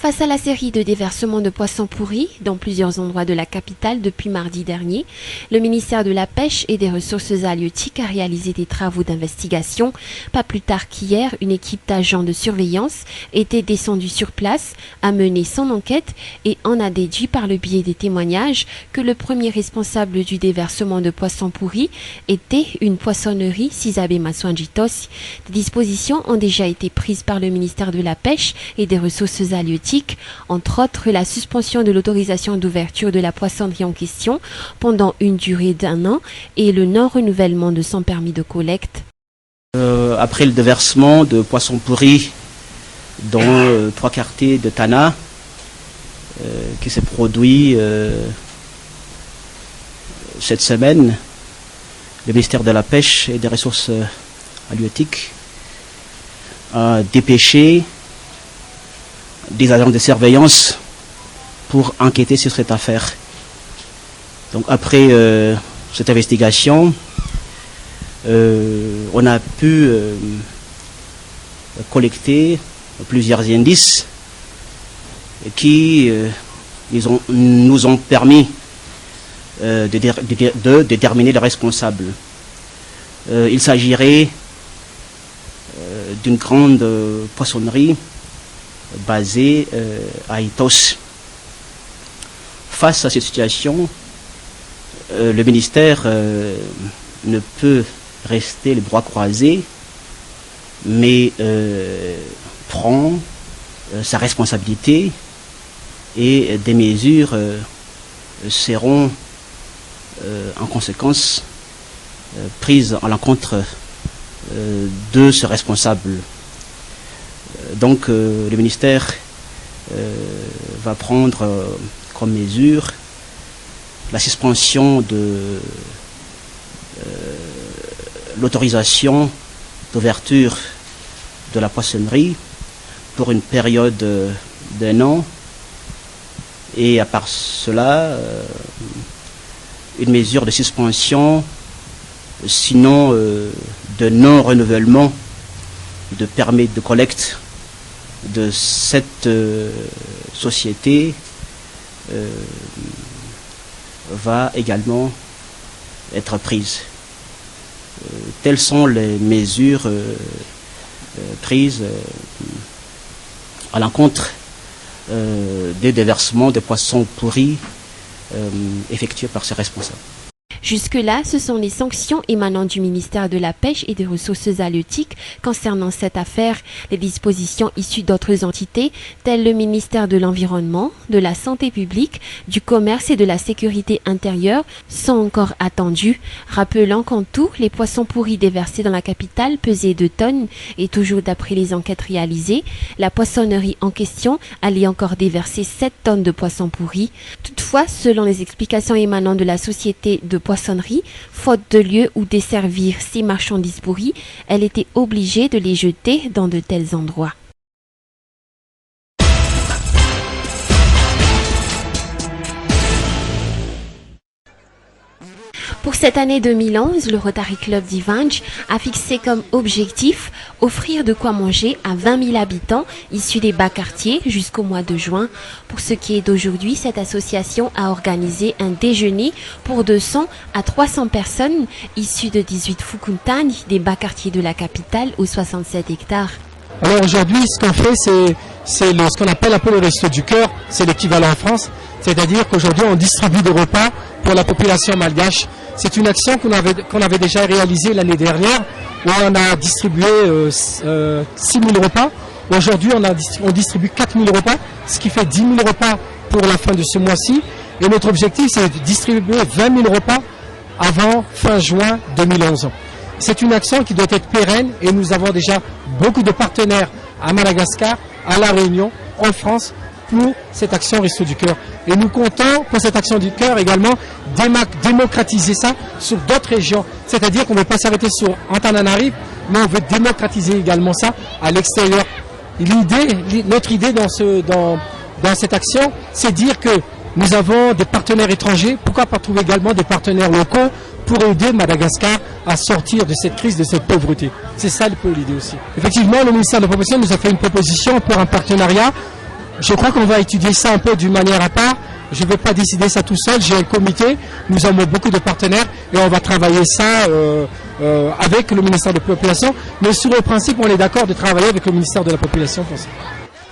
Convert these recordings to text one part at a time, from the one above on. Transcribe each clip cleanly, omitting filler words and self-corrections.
Face à la série de déversements de poissons pourris dans plusieurs endroits de la capitale depuis mardi dernier, le ministère de la Pêche et des Ressources halieutiques a réalisé des travaux d'investigation. Pas plus tard qu'hier, une équipe d'agents de surveillance était descendue sur place, a mené son enquête et en a déduit par le biais des témoignages que le premier responsable du déversement de poissons pourris était une poissonnerie Sizabe Maswanjitos. Des dispositions ont déjà été prises par le ministère de la Pêche et des Ressources halieutiques, entre autres la suspension de l'autorisation d'ouverture de la poissonnerie en question pendant une durée d'1 an et le non-renouvellement de son permis de collecte. Après le déversement de poissons pourris dans 3 quartiers de Tana, qui s'est produit cette semaine, le ministère de la Pêche et des Ressources halieutiques a dépêché des agents de surveillance pour enquêter sur cette affaire. Donc après cette investigation, on a pu collecter plusieurs indices qui nous ont permis de déterminer le responsable. Il s'agirait d'une grande poissonnerie basée à Itos. Face à cette situation, le ministère ne peut rester les bras croisés, mais prend sa responsabilité et des mesures seront en conséquence prises à l'encontre de ce responsable. Donc le ministère va prendre comme mesure la suspension de l'autorisation d'ouverture de la poissonnerie pour une période d'1 an, et à part cela une mesure de suspension, sinon de non-renouvellement de permis de collecte de cette société va également être prise. Telles sont les mesures prises à l'encontre des déversements de poissons pourris effectués par ces responsables. Jusque-là, ce sont les sanctions émanant du ministère de la Pêche et des Ressources halieutiques concernant cette affaire. Les dispositions issues d'autres entités, telles le ministère de l'Environnement, de la Santé publique, du Commerce et de la Sécurité intérieure, sont encore attendues. Rappelant qu'en tout, les poissons pourris déversés dans la capitale pesaient 2 tonnes et toujours d'après les enquêtes réalisées, la poissonnerie en question allait encore déverser 7 tonnes de poissons pourris. Toutefois, selon les explications émanant de la société de poissonnerie, faute de lieu où desservir ces marchandises pourries, elle était obligée de les jeter dans de tels endroits. Pour cette année 2011, le Rotary Club d'Ivange a fixé comme objectif offrir de quoi manger à 20 000 habitants issus des bas quartiers jusqu'au mois de juin. Pour ce qui est d'aujourd'hui, cette association a organisé un déjeuner pour 200 à 300 personnes issues de 18 Fukuntani, des bas quartiers de la capitale aux 67 hectares. Alors aujourd'hui, ce qu'on fait, c'est ce qu'on appelle un peu le resto du cœur, c'est l'équivalent en France, c'est-à-dire qu'aujourd'hui on distribue des repas pour la population malgache. C'est une action qu'on avait déjà réalisée l'année dernière, où on a distribué 6 000 repas. Aujourd'hui, on distribue 4 000 repas, ce qui fait 10 000 repas pour la fin de ce mois-ci. Et notre objectif, c'est de distribuer 20 000 repas avant fin juin 2011. C'est une action qui doit être pérenne et nous avons déjà beaucoup de partenaires à Madagascar, à La Réunion, en France, pour cette action Resto du Cœur. Et nous comptons pour cette action du cœur également démocratiser ça sur d'autres régions. C'est-à-dire qu'on ne veut pas s'arrêter sur Antananarive, mais on veut démocratiser également ça à l'extérieur. Notre idée dans cette action, c'est dire que nous avons des partenaires étrangers, pourquoi pas trouver également des partenaires locaux pour aider Madagascar à sortir de cette crise, de cette pauvreté. C'est ça l'idée aussi. Effectivement, le ministère de la Population nous a fait une proposition pour un partenariat Je crois qu'on va étudier ça un peu d'une manière à part. Je ne vais pas décider ça tout seul. J'ai un comité, nous avons beaucoup de partenaires et on va travailler ça avec le ministère de la Population. Mais sur le principe, on est d'accord de travailler avec le ministère de la Population pour ça.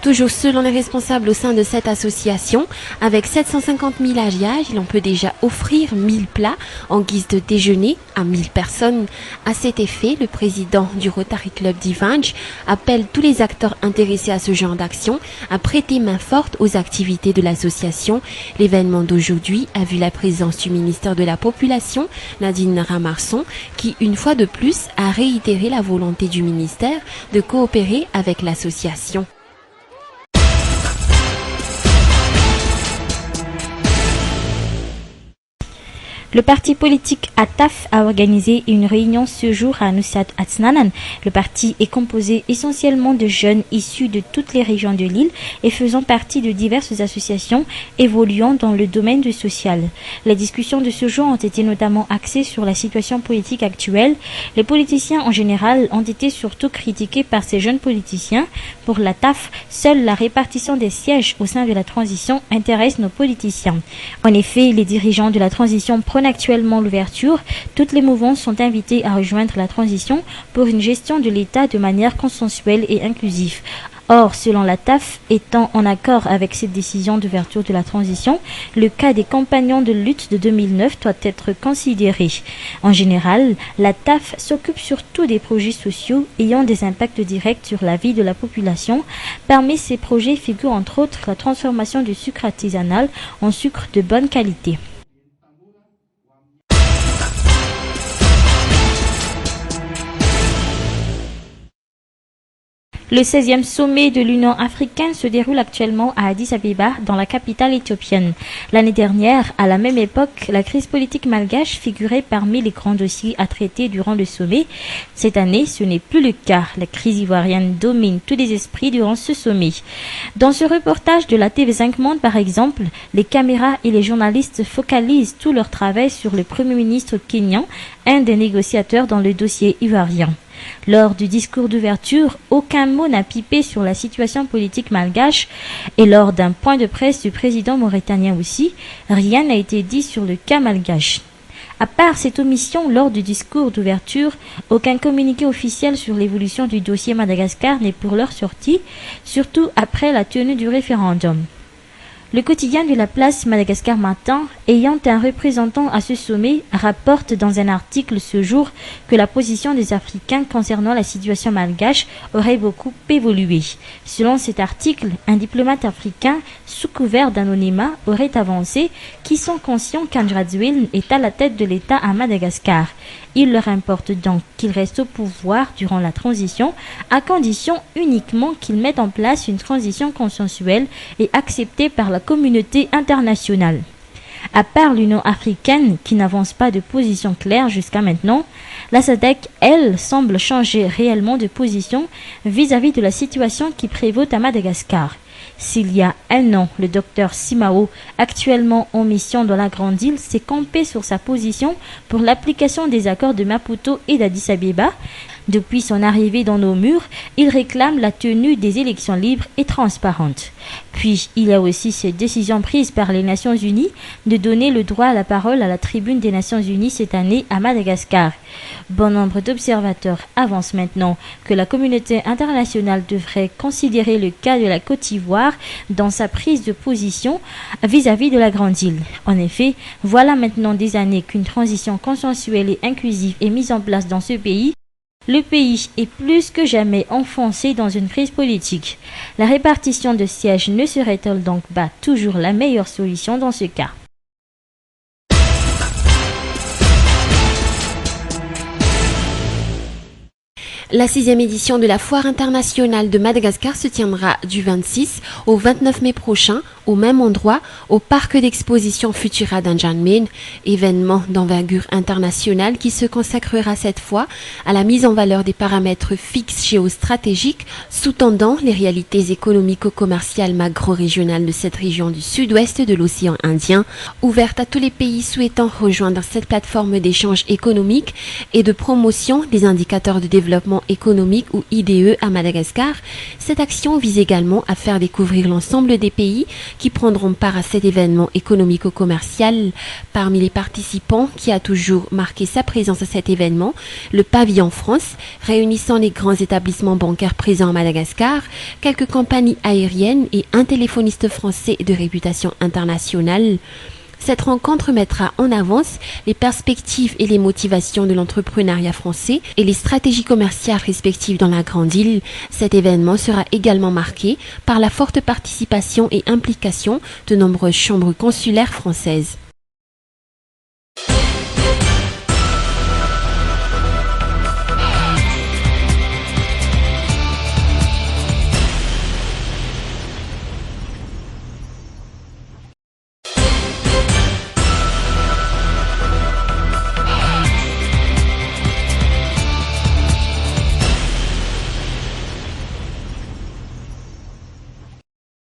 Toujours selon les responsables au sein de cette association, avec 750 000 âges, l'on peut déjà offrir 1000 plats en guise de déjeuner à 1000 personnes. À cet effet, le président du Rotary Club d'Ivange appelle tous les acteurs intéressés à ce genre d'action à prêter main forte aux activités de l'association. L'événement d'aujourd'hui a vu la présence du ministère de la Population, Nadine Ramarson, qui, une fois de plus, a réitéré la volonté du ministère de coopérer avec l'association. Le parti politique ATAF a organisé une réunion ce jour à Nusrat Atsnanan. Le parti est composé essentiellement de jeunes issus de toutes les régions de l'île et faisant partie de diverses associations évoluant dans le domaine du social. Les discussions de ce jour ont été notamment axées sur la situation politique actuelle. Les politiciens en général ont été surtout critiqués par ces jeunes politiciens. Pour l'ATAF, seule la répartition des sièges au sein de la transition intéresse nos politiciens. En effet, les dirigeants de la transition prônent actuellement l'ouverture. Toutes les mouvances sont invitées à rejoindre la transition pour une gestion de l'État de manière consensuelle et inclusive. Or, selon la TAF, étant en accord avec cette décision d'ouverture de la transition, le cas des compagnons de lutte de 2009 doit être considéré. En général, la TAF s'occupe surtout des projets sociaux ayant des impacts directs sur la vie de la population. Parmi ces projets figure entre autres la transformation du sucre artisanal en sucre de bonne qualité. Le 16e sommet de l'Union africaine se déroule actuellement à Addis Abeba, dans la capitale éthiopienne. L'année dernière, à la même époque, la crise politique malgache figurait parmi les grands dossiers à traiter durant le sommet. Cette année, ce n'est plus le cas. La crise ivoirienne domine tous les esprits durant ce sommet. Dans ce reportage de la TV5 Monde, par exemple, les caméras et les journalistes focalisent tout leur travail sur le Premier ministre kényan, un des négociateurs dans le dossier ivoirien. Lors du discours d'ouverture, aucun mot n'a pipé sur la situation politique malgache et lors d'un point de presse du président mauritanien aussi, rien n'a été dit sur le cas malgache. À part cette omission lors du discours d'ouverture, aucun communiqué officiel sur l'évolution du dossier Madagascar n'est pour l'heure sorti, surtout après la tenue du référendum. Le quotidien de la place Madagascar Matin, ayant un représentant à ce sommet, rapporte dans un article ce jour que la position des Africains concernant la situation malgache aurait beaucoup évolué. Selon cet article, un diplomate africain, sous couvert d'anonymat, aurait avancé qu'ils sont conscients qu'Andradzuil est à la tête de l'État à Madagascar. Il leur importe donc qu'il reste au pouvoir durant la transition, à condition uniquement qu'ils mettent en place une transition consensuelle et acceptée par la communauté internationale. À part l'Union africaine, qui n'avance pas de position claire jusqu'à maintenant, la SADC, elle, semble changer réellement de position vis-à-vis de la situation qui prévaut à Madagascar. S'il y a un an, le docteur Simao, actuellement en mission dans la Grande Île, s'est campé sur sa position pour l'application des accords de Maputo et d'Addis Abeba. Depuis son arrivée dans nos murs, il réclame la tenue des élections libres et transparentes. Puis, il y a aussi cette décision prise par les Nations Unies de donner le droit à la parole à la tribune des Nations Unies cette année à Madagascar. Bon nombre d'observateurs avancent maintenant que la communauté internationale devrait considérer le cas de la Côte d'Ivoire dans sa prise de position vis-à-vis de la Grande Île. En effet, voilà maintenant des années qu'une transition consensuelle et inclusive est mise en place dans ce pays. Le pays est plus que jamais enfoncé dans une crise politique. La répartition de sièges ne serait-elle donc pas toujours la meilleure solution dans ce cas ? La 6e édition de la Foire internationale de Madagascar se tiendra du 26 au 29 mai prochain, au même endroit, au parc d'exposition Futura d'Anjanmen, événement d'envergure internationale qui se consacrera cette fois à la mise en valeur des paramètres fixes géostratégiques sous-tendant les réalités économico-commerciales macro-régionales de cette région du sud-ouest de l'océan Indien, ouverte à tous les pays souhaitant rejoindre cette plateforme d'échange économique et de promotion des indicateurs de développement d'événements économiques ou IDE à Madagascar. Cette action vise également à faire découvrir l'ensemble des pays qui prendront part à cet événement économico-commercial. Parmi les participants qui a toujours marqué sa présence à cet événement, le Pavillon France, réunissant les grands établissements bancaires présents à Madagascar, quelques compagnies aériennes et un téléphoniste français de réputation internationale. Cette rencontre mettra en avance les perspectives et les motivations de l'entrepreneuriat français et les stratégies commerciales respectives dans la Grande Île. Cet événement sera également marqué par la forte participation et implication de nombreuses chambres consulaires françaises.